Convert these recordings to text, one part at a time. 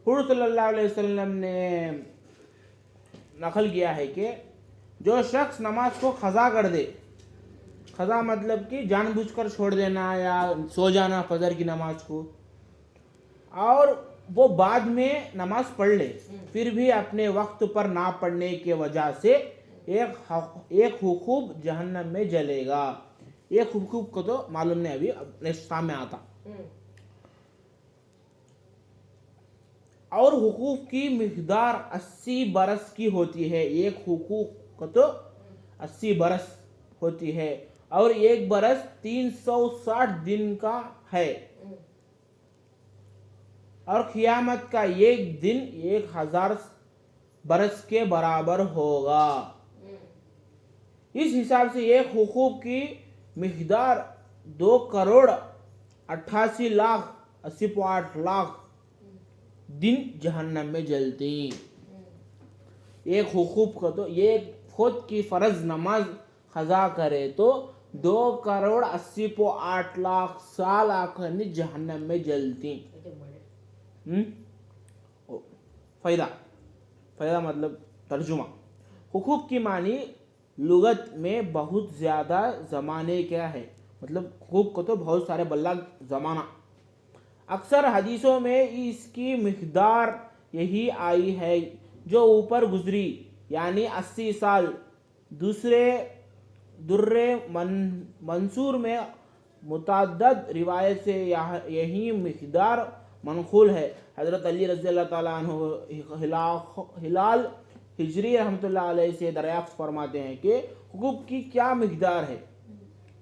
حضور صلی اللہ علیہ وسلم نے نقل کیا ہے کہ جو شخص نماز کو قضا کر دے، قضا مطلب کہ جان بوجھ کر چھوڑ دینا یا سو جانا فجر کی نماز کو، اور وہ بعد میں نماز پڑھ لے پھر بھی اپنے وقت پر نہ پڑھنے کی وجہ سے ایک حقوق جہنم میں جلے گا. ایک حقوق کو تو معلوم نہیں، ابھی اپنے سامنے آتا. اور حقوق کی مقدار 80 برس کی ہوتی ہے. ایک حقوق کو تو 80 برس ہوتی ہے، اور ایک برس 360 دن کا ہے، اور قیامت کا ایک دن 1000 برس کے برابر ہوگا. اس حساب سے ایک حقوق کی مقدار 2,88,80,8 دن جہنم میں جلتی. ایک حقوق کو تو ایک خود کی فرض نماز قضا کرے تو 2,80,8 سال آخر جہنم میں جلتی. فائدہ مطلب ترجمہ. حقوق کی معنی لغت میں بہت زیادہ زمانے کیا ہے، مطلب حقوق کو تو بہت سارے بلّا زمانہ. اکثر حدیثوں میں اس کی مقدار یہی آئی ہے جو اوپر گزری، یعنی 80 سال. دوسرے در منصور میں متعدد روایت سے یہی مقدار منقول ہے. حضرت علی رضی اللہ تعالیٰ عنہ ہلال ہجری رحمۃ اللہ علیہ سے دریافت فرماتے ہیں کہ حقوق کی کیا مقدار ہے.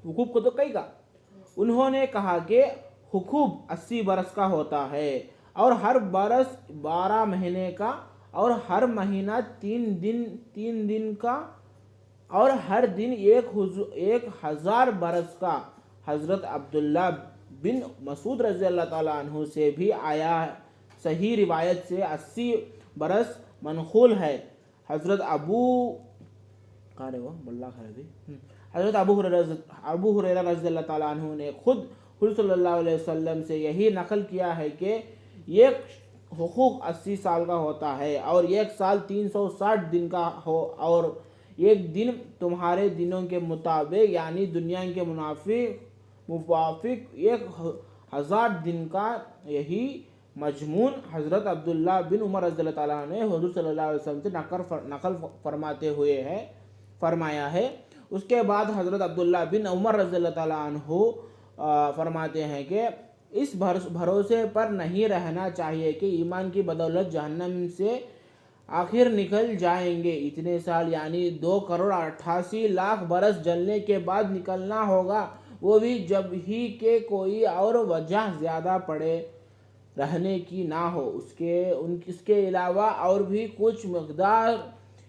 حقوق کو تو کئی کا. انہوں نے کہا کہ حقوق 80 برس کا ہوتا ہے، اور ہر برس 12 مہینے کا، اور ہر مہینہ 3 دن کا، اور ہر دن 1000 برس کا. حضرت عبداللہ بن مسعود رضی اللہ تعالیٰ عنہ سے بھی آیا صحیح روایت سے 80 برس منقول ہے. حضرت ابو ہریرہ رضی اللہ تعالیٰ عنہ نے خود حضور صلی اللہ علیہ وسلم سے یہی نقل کیا ہے کہ ایک حقوق 80 سال کا ہوتا ہے، اور ایک سال 360 دن کا ہو، اور ایک دن تمہارے دنوں کے مطابق یعنی دنیا کے موافق 1000 دن کا. یہی مضمون حضرت عبداللہ بن عمر رضی اللہ تعالیٰ نے حضور صلی اللہ علیہ وسلم سے نقل فرماتے ہوئے فرمایا ہے. اس کے بعد حضرت عبداللہ بن عمر رضی اللہ تعالیٰ عنہ فرماتے ہیں کہ اس بھروسے پر نہیں رہنا چاہیے کہ ایمان کی بدولت جہنم سے آخر نکل جائیں گے. اتنے سال یعنی 2,88,00,000 برس جلنے کے بعد نکلنا ہوگا، وہ بھی جب ہی کہ کوئی اور وجہ زیادہ پڑے رہنے کی نہ ہو. اس کے علاوہ اور بھی کچھ مقدار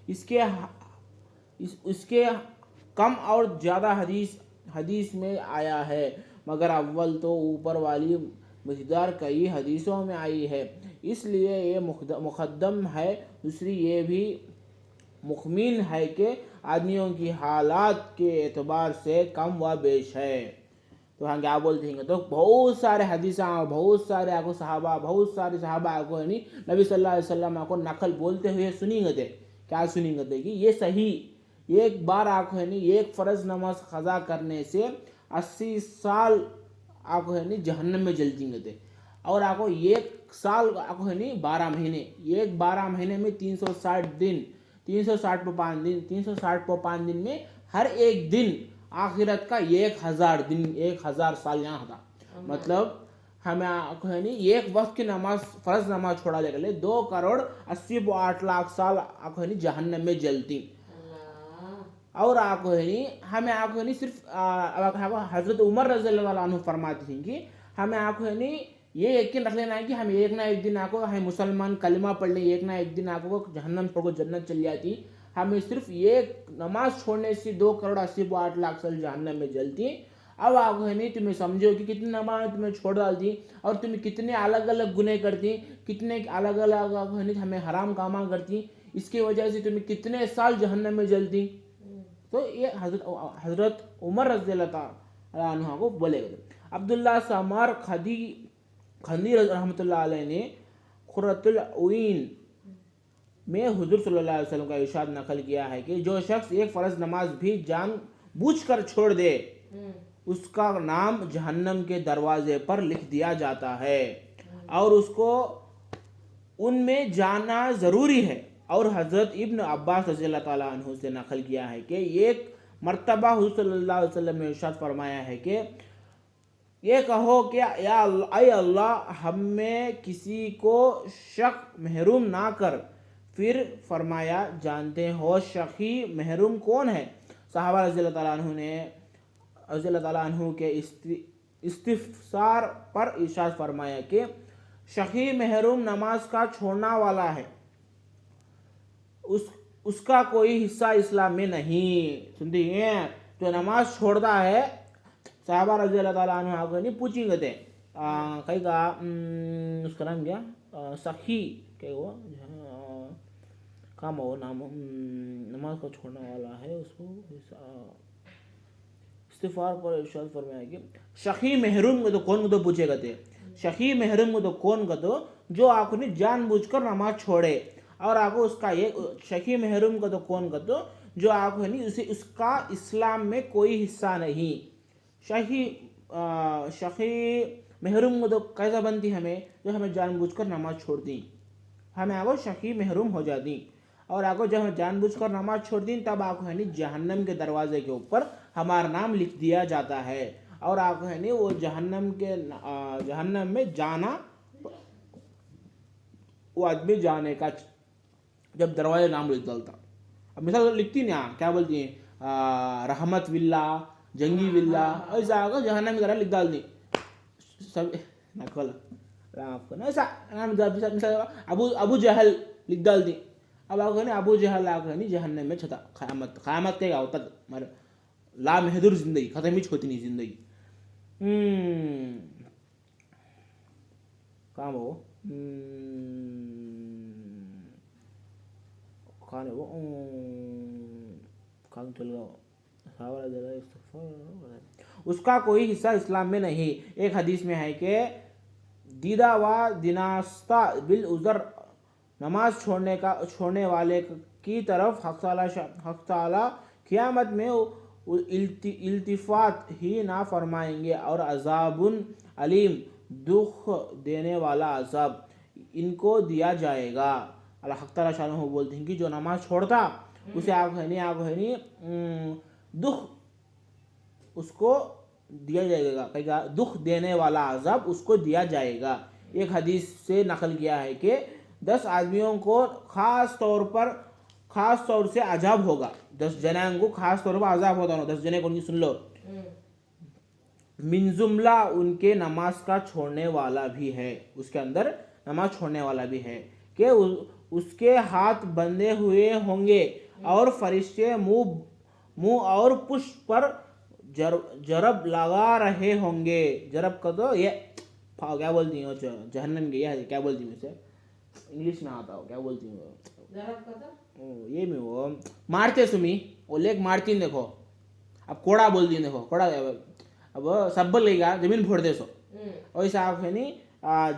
اس کے کم اور زیادہ حدیث میں آیا ہے، مگر اول تو اوپر والی مقدار کئی حدیثوں میں آئی ہے، اس لیے یہ مقدم ہے. دوسری یہ بھی مخمین ہے کہ آدمیوں کی حالات کے اعتبار سے کم و بیش ہے. تو ہاں کیا بولتے ہیں تو بہت سارے حدیثاں، بہت سارے آپ کو بہت سارے صحابہ آپ کو نبی صلی اللہ علیہ وسلم آپ کو نقل بولتے ہوئے سنیں گے. کیا سنیں گے کہ یہ صحیح ایک بار آپ کو ایک فرض نماز قضا کرنے سے 80 سال آپ کو جہنم میں جلتی گے، اور آپ کو ایک سال آپ کو 12 مہینے، ایک 12 مہینے میں 360 دن، 360 دن میں ہر ایک دن آخرت کا 1000 دن، 1000 سال یہاں تھا. مطلب ہمیں آپ کو ایک وقت کی نماز، فرض نماز چھوڑا لے گئے 2,80,08,00,000 سال آپ کو جہنم میں جلتی. اور آپ کو ہمیں آپ کو صرف حضرت عمر رضی اللہ عنہ فرماتے ہیں کہ ہمیں آپ کو یہ یقین رکھ لینا ہے کہ ہم ایک نہ ایک دن آپ کو ہم مسلمان کلمہ پڑھ لیں، ایک نہ ایک دن آپ کو جہنم چھوڑ کو جنت چل جاتی. ہمیں صرف ایک نماز چھوڑنے سے 2,80,08,00,000 سال جہنم میں جلتی. اب آپ کو تمہیں سمجھو کہ کتنی نماز تمہیں چھوڑ ڈالتی، اور تمہیں کتنے الگ الگ گناہ کرتی، کتنے الگ الگ ہمیں حرام کاماں کرتی، اس کی وجہ سے تمہیں کتنے سال جہنم میں جلتی. تو یہ حضرت عمر رضی اللہ تعالیٰ عنہ کو بولے گئے. عبداللہ سامار خندی رحمۃ اللہ علیہ نے खुर्रतुल उईन में हुजूर सल्लल्लाहु अलैहि वसल्लम का इरशाद नकल किया है कि जो शख्स एक फ़र्ज नमाज भी जान बूझ कर छोड़ दे उसका नाम जहन्नम के दरवाजे पर लिख दिया जाता है और उसको उनमें जाना ज़रूरी है। और हज़रत इब्न अब्बास रज़ी अल्लाह ताला अन्हु से नकल किया है कि एक मर्तबा हुजूर सल्लल्लाहु अलैहि वसल्लम ने इरशाद फरमाया है कि ये कहो कि या अल्लाह हम में किसी को शक महरूम ना कर। फिर फरमाया जानते हो शकी महरूम कौन है? सहाबा रज़ी अल्लाह ताला अन्हु के इस्तिफ़सार पर इरशाद फरमाया कि शकी महरूम नमाज का छोड़ना वाला है, उसका कोई हिस्सा इस्लाम में नहीं। सुनती हैं? जो नमाज छोड़ता है, साहबा रज़ी अल्लाह ताला अन्हु आगे नहीं पूछेंगे थे कहीं का उसका नाम क्या सखी क्या हुआ काम हो नाम नमाज को छोड़ने वाला है उसको इस्तिग़फ़ार पर इरशाद फरमाया कि शकी महरूम को तो कौन को तो पूछेगा थे शकी महरूम को तो कौन का तो जो आपने जानबूझकर नमाज छोड़े और आपको उसका ये शकी महरूम का तो कौन का तो जो आपको नहीं उसे उसका इस्लाम में कोई हिस्सा नहीं। शकी महरूम को तो कैसा बनती हमें जो हमें जानबूझकर नमाज छोड़ दी, हमें आगो शकी महरूम हो जाती और आगो जब हम जानबूझकर नमाज छोड़ दी तब आपको है नहीं जहन्नम के दरवाजे के ऊपर हमारा नाम लिख दिया जाता है और आपको है नहीं वो जहन्नम में जाना वो आदमी जाने का जब दरवाजे नाम लिख डालता। अब मिसाल लिखती ना क्या बोलती हैं रहमत विल्ला जंगी विल्ला ऐसा आगा जहन्नम की तरह लिख डाल दी सब नकल आपको ना ऐसा मिसाल अबू जहल लिख डाल दी। अब आपको नहीं अबू जहल आकर नहीं जहन्नम में छता क़यामत के होता मर ला महदूर जिंदगी ख़त्म ही होती नहीं जिंदगी। काम हो खाने वो काम चल गया उसका कोई हिस्सा इस्लाम में नहीं। एक हदीस में है कि दीदा व दिनास्ता बिल उज़र नमाज छोड़ने वाले की तरफ हक़ ताला क़यामत में इल्तिफ़ात ही ना फरमाएंगे और अज़ाबुन अलीम दुख देने वाला अज़ाब इनको दिया जाएगा। अल्लाह हक़ ताला शानहू बोलते हैं कि जो नमाज छोड़ता उसे आप है नहीं दुख उसको दिया जाएगा, कहेगा दुख देने वाला अज़ाब उसको दिया जाएगा। एक हदीस से नकल किया है कि 10 आदमियों को ख़ास तौर से अजाब होगा, 10 जने को ख़ास तौर पर अजाब होता है। 10 जने को उनकी सुन लो, मिन जुमला उनके नमाज का छोड़ने वाला भी है, उसके अंदर नमाज छोड़ने वाला भी है कि उसके हाथ बंधे हुए होंगे और फरिश्ते मुंह और पुष्प पर जरब लगा रहे होंगे। जरब का तो ये क्या बोलती है जहन्नम के, यह क्या बोलती हूँ उसे इंग्लिश में आता हो क्या बोलती हूँ जरब का तो ये में वो मारते सुमी वो लेक मारती देखो। अब कोड़ा बोलती है देखो कोड़ा अब सब्बल लेगा जमीन फोड़ दे सो वैसा आप है नहीं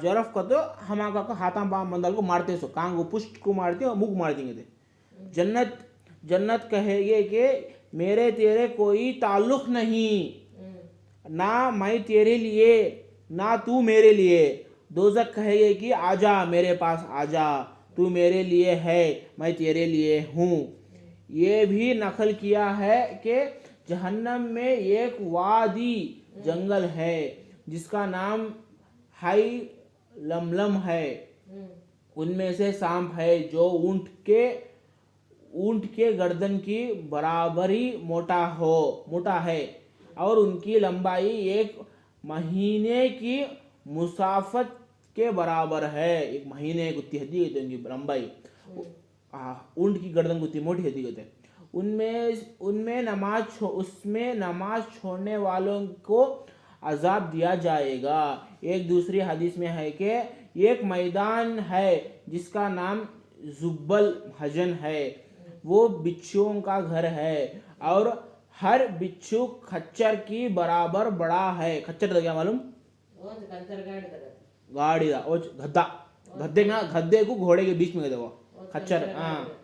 जरफ का तो हमारा का हाथा बाम बंदल को मारते सो कांग को पुष्ट को मारते और मुख मार देंगे थे। जन्नत कहेगे कि मेरे तेरे कोई ताल्लुक नहीं, ना मैं तेरे लिए ना तू मेरे लिए। दोज़ख कहेगे कि आजा मेरे पास आजा, तू मेरे लिए है मैं तेरे लिए हूँ। ये भी नकल किया है कि जहन्नम में एक वादी जंगल है जिसका नाम हाई लमलम है, उनमें से सांप है जो ऊंट के गर्दन की बराबरी मोटा है और उनकी लंबाई 1 महीने की मुसाफत के बराबर है। 1 महीने की हड्डी कहते हैं उनकी लंबाई, ऊंट की गर्दन को मोटी हड्डी कहते हैं। उसमें नमाज छोड़ने वालों को अजाब दिया जाएगा। एक दूसरी हदीस में है कि एक मैदान है जिसका नाम जुब्बल हजन है, वो बिच्छुओं का घर है और हर बिच्छू खच्चर की बराबर बड़ा है। खच्चर तो क्या मालूम गाड़ी दा गद्दा गधे को घोड़े के बीच में गए वो खच्चर, हाँ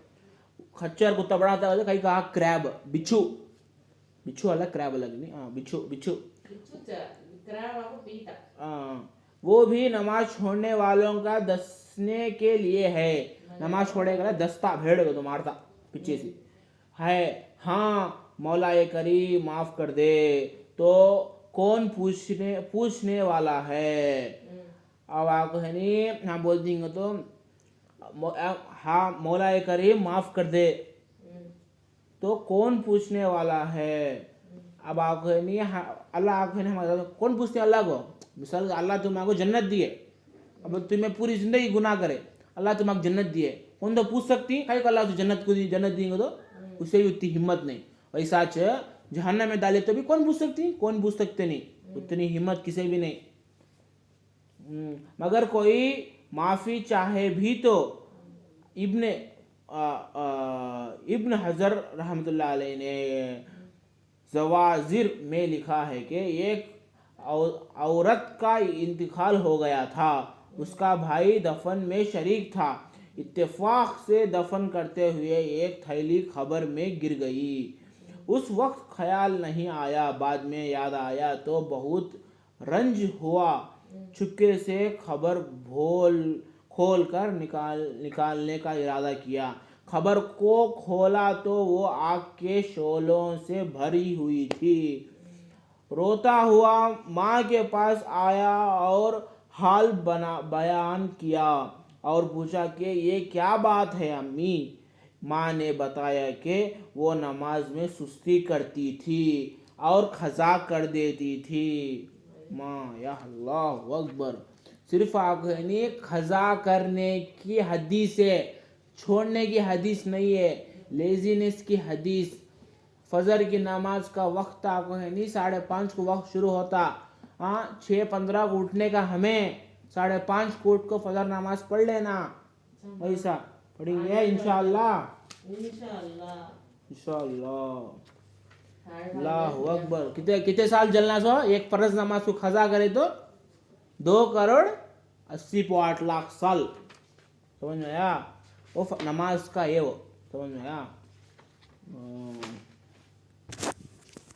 खच्चर कुत्ता बड़ा था, कहीं कहा क्रैब, बिच्छू, बिच्छू अलग क्रैब अलग नहीं, हाँ बिच्छू बिच्छू, हाँ वो भी नमाज छोड़ने वालों का दसने के लिए है। नमाज छोड़ेगा दस्ता भेड़ को तो मारता पीछे से है। हाँ मौला ये करीम माफ कर दे, तो कौन पूछने वाला है। अब आप है नहीं, हाँ बोल देंगे तो हाँ मौला ये करीम माफ कर दे, तो कौन पूछने वाला है। अब आप नहीं, अल्लाह आप हमारा कौन पूछते अल्लाह को। मिसाल अल्लाह तुम्हारे जन्नत दिए, अब तुम्हें पूरी जिंदगी गुनाह करे, अल्लाह तुम्हारे जन्नत दिए, कौन तो पूछ सकती है अल्लाह तो जन्नत को दी, जन्नत देंगे तो उससे भी उतनी हिम्मत नहीं। वैसा जहन्नम में डाले तो भी कौन पूछ सकती, कौन पूछ सकते नहीं, उतनी हिम्मत किसी भी नहीं। मगर कोई माफ़ी चाहे भी तो इब्न हजर रहमतुल्लाह अलैह ने ज़वाजिर में लिखा है कि एक औरत का इंतकाल हो गया था, उसका भाई दफन में शरीक था, इत्तेफाक से दफन करते हुए एक थैली खबर में गिर गई। उस वक्त ख्याल नहीं आया, बाद में याद आया तो बहुत रंज हुआ, चुपके से खबर खोल कर निकालने का इरादा किया। खबर को खोला तो वो आग के शोलों से भरी हुई थी। रोता हुआ माँ के पास आया और हाल बयान किया और पूछा कि ये क्या बात है अम्मी। माँ ने बताया कि वो नमाज में सुस्ती करती थी और खज़ा कर देती थी। माँ या अल्लाह अकबर, सिर्फ आप नहीं खज़ा करने की हदीस है, छोड़ने की हदीस नहीं है, लेजीनेस की हदीस। फजर की नमाज का वक्त आपको है नहीं 5:30 को वक्त शुरू होता, हाँ 6:15 को उठने का, हमें 5:30 को उठ को फजर नमाज पढ़ लेना। वैसा पढ़ेंगे इंशाअल्लाह इंशाअल्लाह। अल्लाहु अकबर। कितने साल जलना सो, एक फर्ज नमाज को खजा करे तो 2,80,08,00,000 साल। समझ में आया, वो नमाज का ये वो समझ में आया।